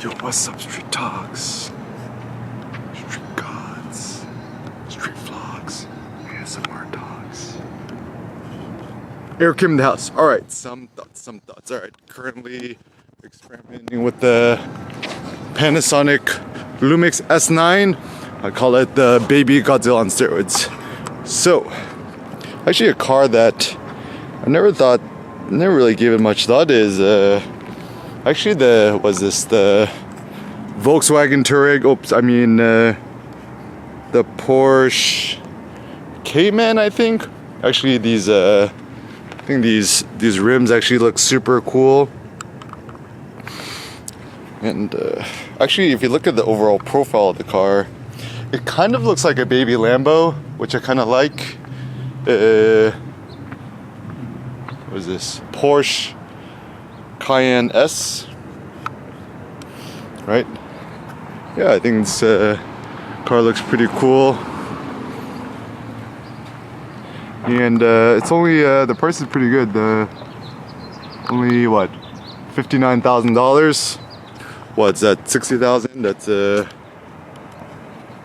Yo, what's up, street talks? Street gods. Street vlogs. ASMR talks. Eric Kim in the house. Alright, some thoughts. Alright, currently experimenting with the Panasonic Lumix S9. I call it the baby Godzilla on steroids. So, actually a car that I never really gave it much thought is actually the Volkswagen Touareg. The Porsche Cayman, I think. Actually, these rims actually look super cool. And actually, if you look at the overall profile of the car, it kind of looks like a baby Lambo, which I kind of like. What is this? Porsche Cayenne S, right? Yeah, I think this car looks pretty cool. And it's only, the price is pretty good. Only what? $59,000. What's that? $60,000? That's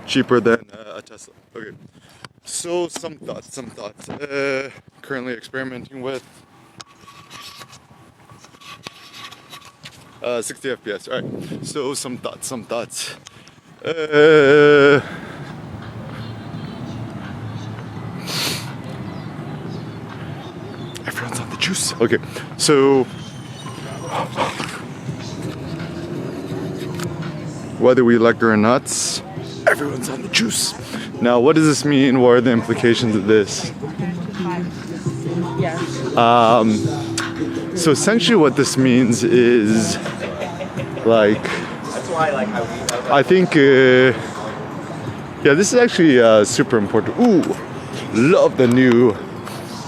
cheaper than a Tesla. Okay. So some thoughts. Currently experimenting with 60 FPS. All right. So some thoughts. Everyone's on the juice. Okay. So whether we like it or not, everyone's on the juice. Now, what does this mean? What are the implications of this? So essentially what this means is like, I think, yeah, this is actually super important. Ooh, love the new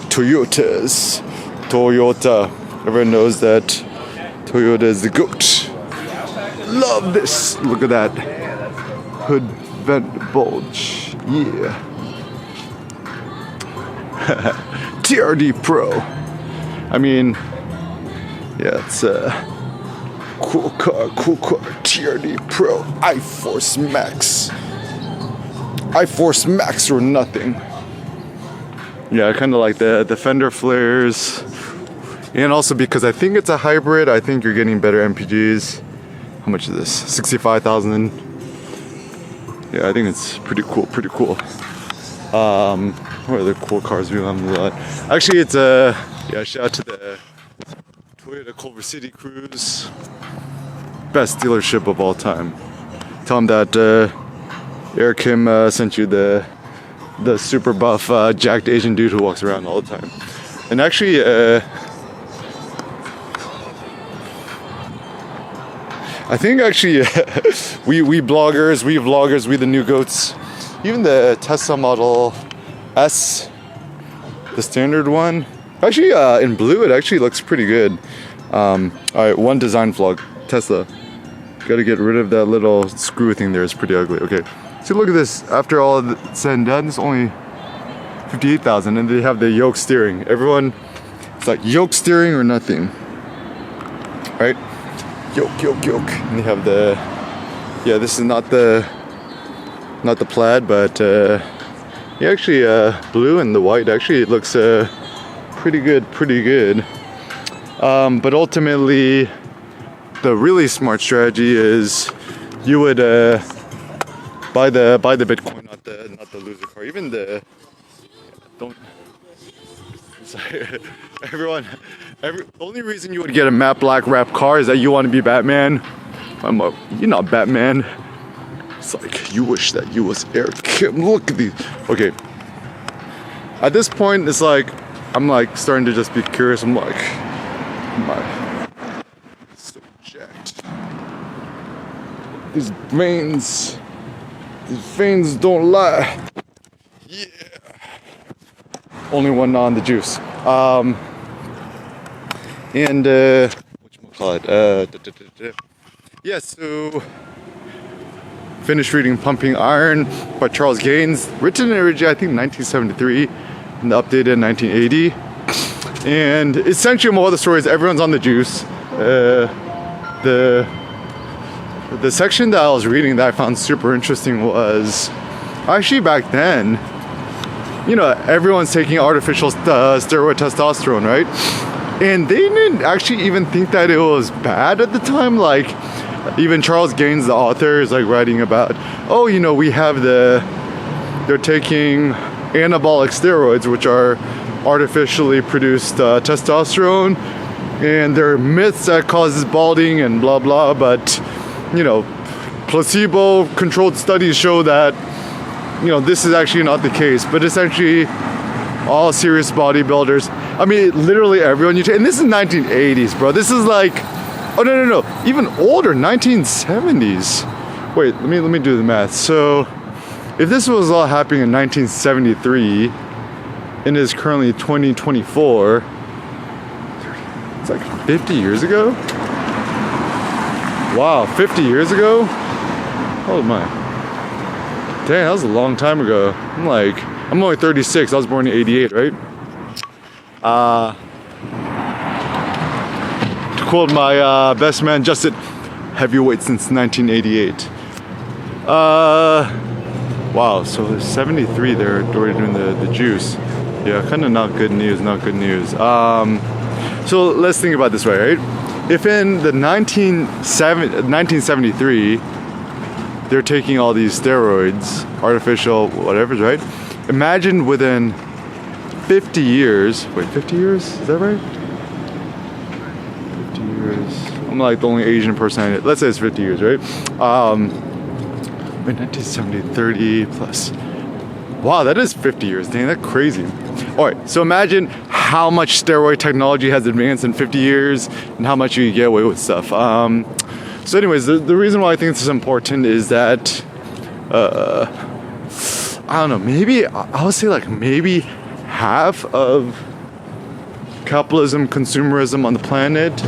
Toyotas. Toyota. Everyone knows that Toyota is the GOAT. Love this. Look at that. Hood vent bulge. Yeah. TRD Pro. I mean, yeah, it's a cool car. TRD Pro. iForce Max. iForce Max or nothing. Yeah, I kind of like the fender flares. And also because I think it's a hybrid, I think you're getting better MPGs. How much is this? 65,000. Yeah, I think it's pretty cool. What other cool cars we have on the lot? Actually, it's shout out to the Toyota Culver City Cruise. Best dealership of all time. Tell them that Eric Kim sent you the super buff jacked Asian dude who walks around all the time. And actually I think actually we vloggers, we the new goats. Even the Tesla Model S, the standard one. Actually, in blue, it actually looks pretty good. Alright, one design vlog. Tesla. Gotta get rid of that little screw thing there. It's pretty ugly. Okay. So look at this. After all of it's said and done, it's only 58,000, and they have the yoke steering. Everyone, it's like yoke steering or nothing. Right? Yoke. And they have the, yeah, this is not the plaid, but yeah, actually blue and the white, actually it looks pretty good. But ultimately, the really smart strategy is you would buy the Bitcoin, not the loser car. Even the the only reason you would get a matte black wrap car is that you want to be Batman. You're not Batman. It's like you wish that you was Eric Kim. Look at these. Okay. At this point, it's like I'm like starting to just be curious. I'm like, my so jacked. These veins don't lie. Yeah. Only one on the juice. And whatchamacallit? Yeah, so finished reading Pumping Iron by Charles Gaines, written in originally I think 1973 and updated in 1980. And essentially, more of the story is everyone's on the juice. The the section that I was reading that I found super interesting was actually back then, you know, everyone's taking artificial steroid testosterone, right? And they didn't actually even think that it was bad at the time. Like, even Charles Gaines, the author, is like writing about, oh, you know, they're taking anabolic steroids, which are artificially produced testosterone, and there are myths that causes balding and blah blah, but, you know, placebo controlled studies show that, you know, this is actually not the case. But essentially all serious bodybuilders, I mean, literally everyone you take, and this is 1980s, bro. This is like, oh no, even older, 1970s. Wait, let me do the math. So if this was all happening in 1973 and is currently 2024, it's like 50 years ago. Wow, 50 years ago? Oh my. Dang, that was a long time ago. I'm only 36. I was born in 88, right? To quote my best man Justin, heavyweight since 1988. Wow, so 73 they're already doing the juice. Yeah, kind of not good news. So let's think about it this way, right? If in the 1973 they're taking all these steroids, artificial whatever, right? Imagine within 50 years, wait, 50 years? Is that right? 50 years. I'm like the only Asian person I know. Let's say it's 50 years, right? 1970, 30 plus. Wow, that is 50 years. Dang, that's crazy. All right, so imagine how much steroid technology has advanced in 50 years and how much you can get away with stuff. So anyways, the reason why I think this is important is that, I don't know, maybe, I would say like maybe half of capitalism, consumerism on the planet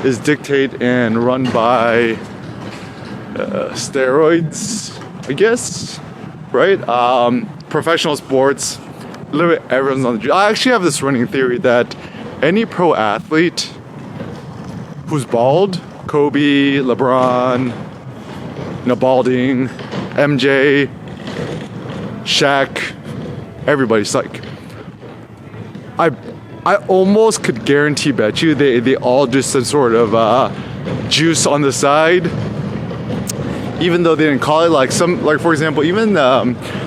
is dictated and run by steroids, I guess, right? Professional sports, literally everyone's on the. I actually have this running theory that any pro athlete who's bald, Kobe, LeBron, you know, balding, MJ, Shaq, everybody's like, I almost could guarantee bet you they all do some sort of juice on the side, even though they didn't call it. Like for example, even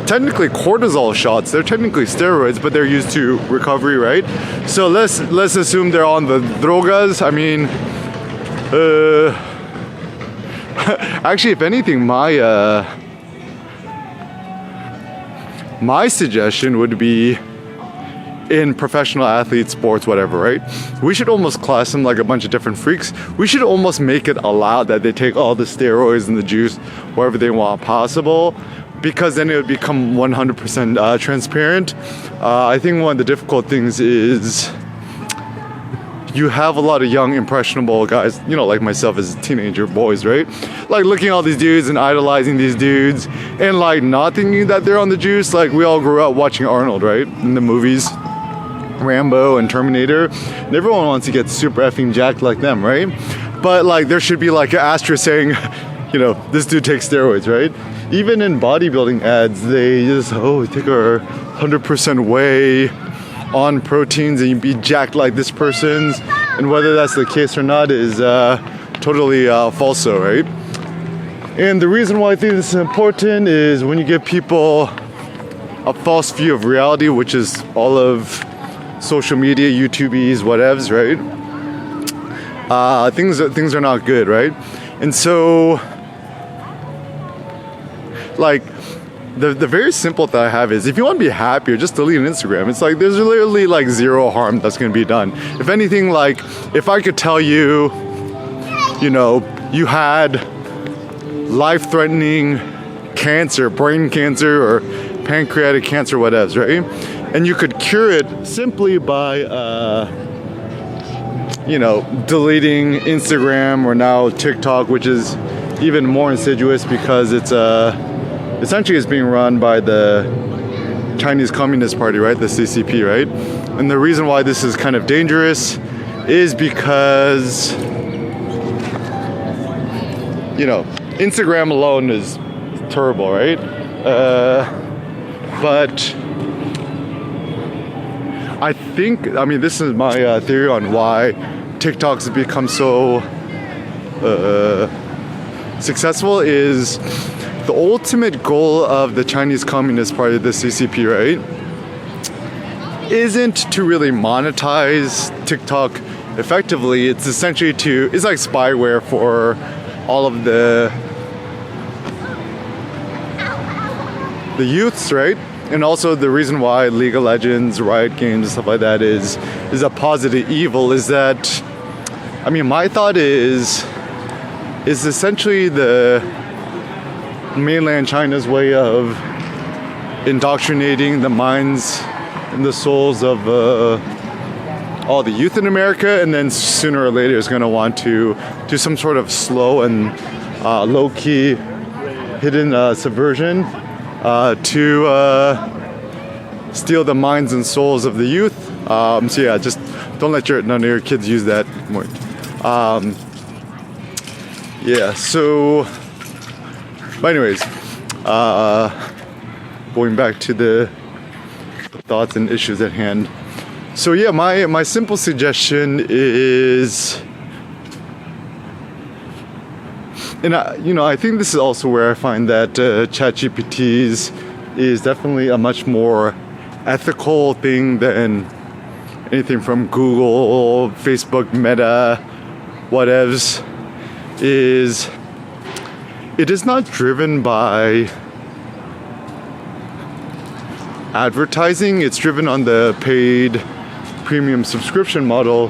technically cortisol shots, they're technically steroids, but they're used to recovery, right? So let's assume they're on the drogas. I mean, actually, if anything, my suggestion would be in professional athletes, sports, whatever, right? We should almost class them like a bunch of different freaks. We should almost make it allowed that they take all the steroids and the juice wherever they want possible, because then it would become 100% transparent. I think one of the difficult things is you have a lot of young, impressionable guys, you know, like myself as teenager boys, right? Like looking at all these dudes and idolizing these dudes and like not thinking that they're on the juice. Like we all grew up watching Arnold, right? In the movies, Rambo and Terminator. And everyone wants to get super effing jacked like them, right? But like there should be like an asterisk saying, you know, this dude takes steroids, right? Even in bodybuilding ads, they just, take our 100% whey on proteins and you be jacked like this person's, and whether that's the case or not is totally falso, right? And the reason why I think this is important is when you give people a false view of reality, which is all of social media, YouTubies, whatevs, right? Things are not good, right? And so, like, the very simple thing I have is if you want to be happier, just delete an Instagram. It's like there's literally like zero harm that's going to be done. If anything, like if I could tell you, you know, you had life-threatening cancer, brain cancer or pancreatic cancer, whatever, right? And you could cure it simply by, you know, deleting Instagram or now TikTok, which is even more insidious because it's essentially it's being run by the Chinese Communist Party, right? The CCP, right? And the reason why this is kind of dangerous is because, you know, Instagram alone is terrible, right? But I think, I mean, this is my theory on why TikTok has become so successful is the ultimate goal of the Chinese Communist Party, the CCP, right, isn't to really monetize TikTok effectively. It's essentially it's like spyware for all of the youths, right? And also the reason why League of Legends, Riot Games, and stuff like that is a positive evil is that, I mean, my thought is essentially the mainland China's way of indoctrinating the minds and the souls of all the youth in America, and then sooner or later is going to want to do some sort of slow and low-key hidden subversion to steal the minds and souls of the youth. So yeah, just don't let none of your kids use that more. Yeah, so but anyways, going back to the thoughts and issues at hand. So yeah, my simple suggestion is, and I think this is also where I find that ChatGPT's is definitely a much more ethical thing than anything from Google, Facebook, Meta, whatevs. Is it is not driven by advertising. It's driven on the paid premium subscription model,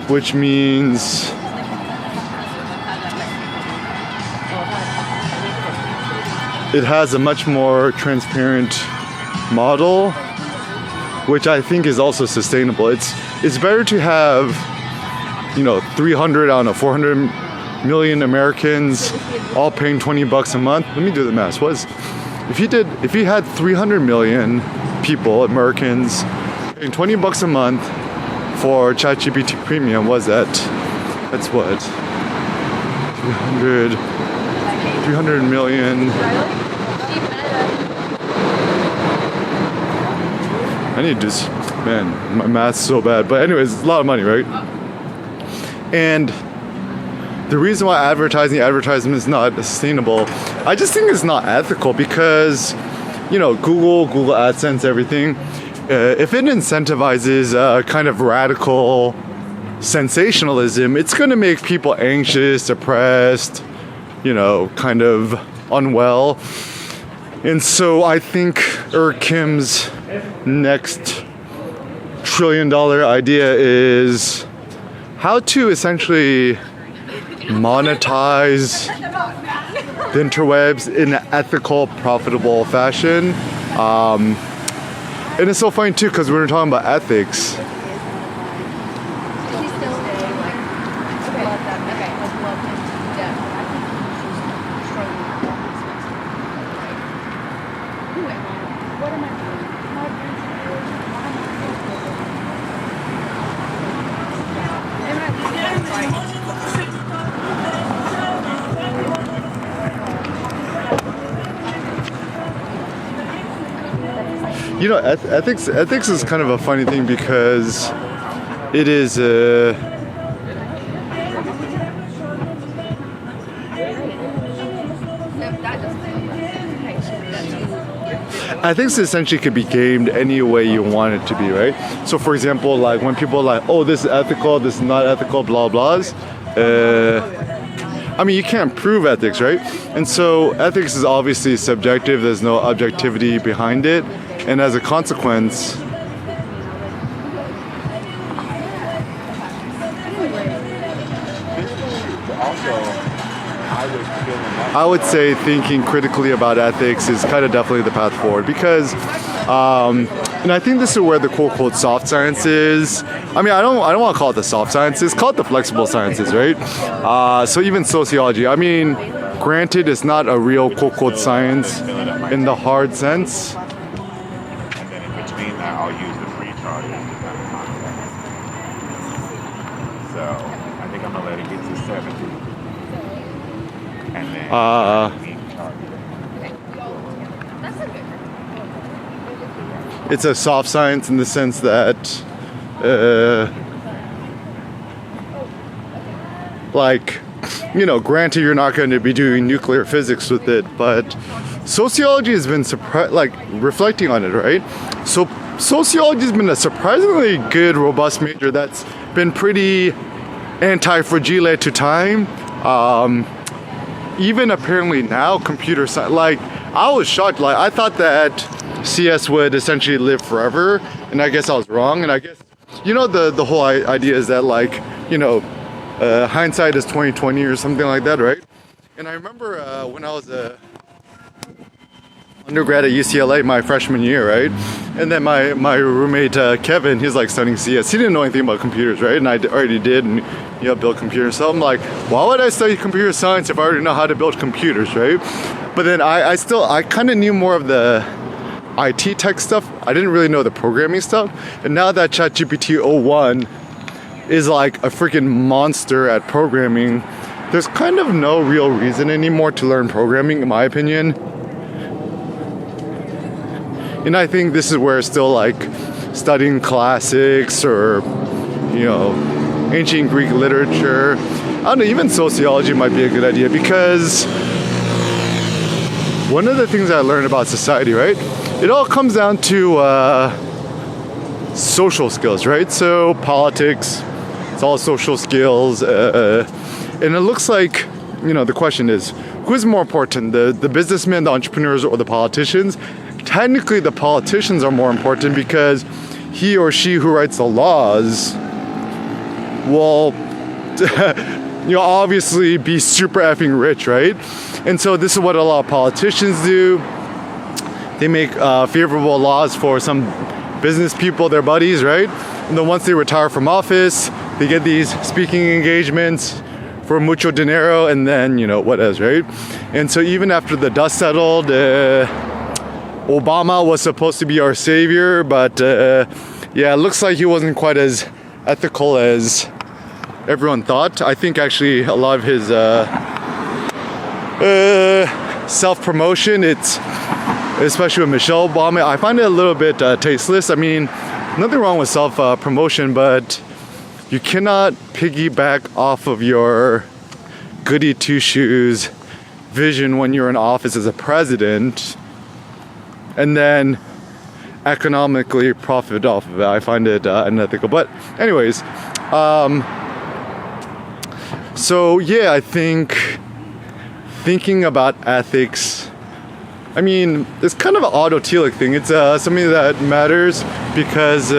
which means it has a much more transparent model, which I think is also sustainable. It's better to have 300, I don't know, 400 million Americans all paying $20 a month. Let me do the math. If you had 300 million people, Americans, paying $20 a month for ChatGPT Premium, that's what? 300 million. I need to just, man, my math's so bad. But anyways, it's a lot of money, right? And the reason why advertisement is not sustainable, I just think it's not ethical because, Google AdSense, everything, if it incentivizes kind of radical sensationalism, it's going to make people anxious, depressed, kind of unwell. And so I think Kim's next $1 trillion idea is how to essentially monetize the interwebs in an ethical, profitable fashion. And it's so funny too, because when we're talking about ethics, ethics is kind of a funny thing because it is ethics essentially could be gamed any way you want it to be, right? So for example, like when people are like, oh, this is ethical, this is not ethical, blah blahs, I mean, you can't prove ethics, right? And so ethics is obviously subjective, there's no objectivity behind it, and as a consequence, I would say thinking critically about ethics is kind of definitely the path forward because, and I think this is where the quote soft science is. I mean, I don't want to call it the soft sciences, call it the flexible sciences, right? So even sociology, I mean, granted, it's not a real quote science in the hard sense. And then in between that, I'll use the free charges. So I think I'm gonna let it get to 70. And then It's a soft science in the sense that like, you know, granted you're not going to be doing nuclear physics with it, but sociology has been like reflecting on it, right? So sociology has been a surprisingly good, robust major that's been pretty anti-fragile to time. Even apparently now, computer science, like, I was shocked. Like, I thought that CS would essentially live forever, and I guess I was wrong. And I guess, you know, the whole idea is that, like, you know, hindsight is 20/20 or something like that, right? And I remember when I was a undergrad at UCLA my freshman year, right? And then my roommate Kevin, he's like studying CS. He didn't know anything about computers, right? And I already did, and you know, build computers. So I'm like, why would I study computer science if I already know how to build computers, right? But then I kind of knew more of the IT tech stuff. I didn't really know the programming stuff. And now that ChatGPT 01 is like a freaking monster at programming, there's kind of no real reason anymore to learn programming, in my opinion. And I think this is where still like studying classics or, you know, ancient Greek literature, I don't know, even sociology might be a good idea, because one of the things I learned about society, right? It all comes down to social skills, right? So politics, it's all social skills. And it looks like, you know, the question is, who's more important, the businessmen, the entrepreneurs, or the politicians? Technically, the politicians are more important because he or she who writes the laws will, you know, obviously be super effing rich, right? And so this is what a lot of politicians do. They make favorable laws for some business people, their buddies, right? And then once they retire from office, they get these speaking engagements for mucho dinero, and then, you know, what else, right? And so even after the dust settled, Obama was supposed to be our savior, but yeah, it looks like he wasn't quite as ethical as everyone thought. I think actually a lot of his self-promotion, it's, especially with Michelle Obama, I find it a little bit tasteless. I mean, nothing wrong with self-promotion, but you cannot piggyback off of your goody two-shoes vision when you're in office as a president and then economically profit off of it. I find it unethical. But anyways, so yeah, I think thinking about ethics, I mean, it's kind of an autotelic thing. It's something that matters because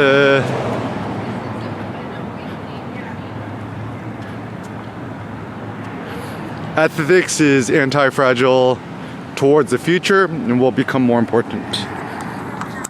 ethics is anti-fragile towards the future and will become more important.